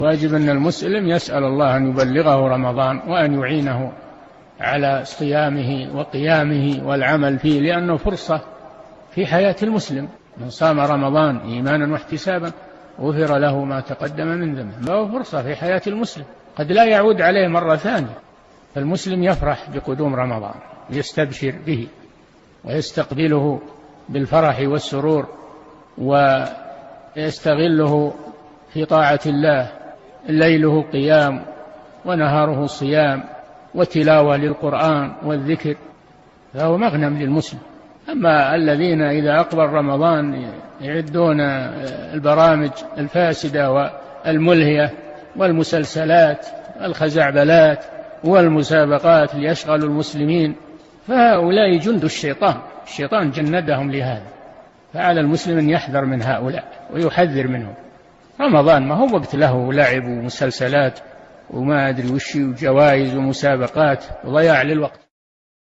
واجب أن المسلم يسأل الله أن يبلغه رمضان وأن يعينه على صيامه وقيامه والعمل فيه، لأنه فرصة في حياة المسلم. من صام رمضان إيمانا واحتسابا غفر له ما تقدم من ذنبه، فهو فرصة في حياة المسلم قد لا يعود عليه مرة ثانية. فالمسلم يفرح بقدوم رمضان، يستبشر به ويستقبله بالفرح والسرور، ويستغله في طاعة الله، ليله قيام ونهاره صيام وتلاوة للقرآن والذكر، فهو مغنم للمسلم. أما الذين إذا أقبل رمضان يعدون البرامج الفاسدة والملهية والمسلسلات الخزعبلات والمسابقات ليشغلوا المسلمين، فهؤلاء جند الشيطان جندهم لهذا. فعلى المسلم أن يحذر من هؤلاء ويحذر منهم. رمضان ما هو وقت له لعب ومسلسلات وما أدري وش وجوائز ومسابقات وضياع للوقت.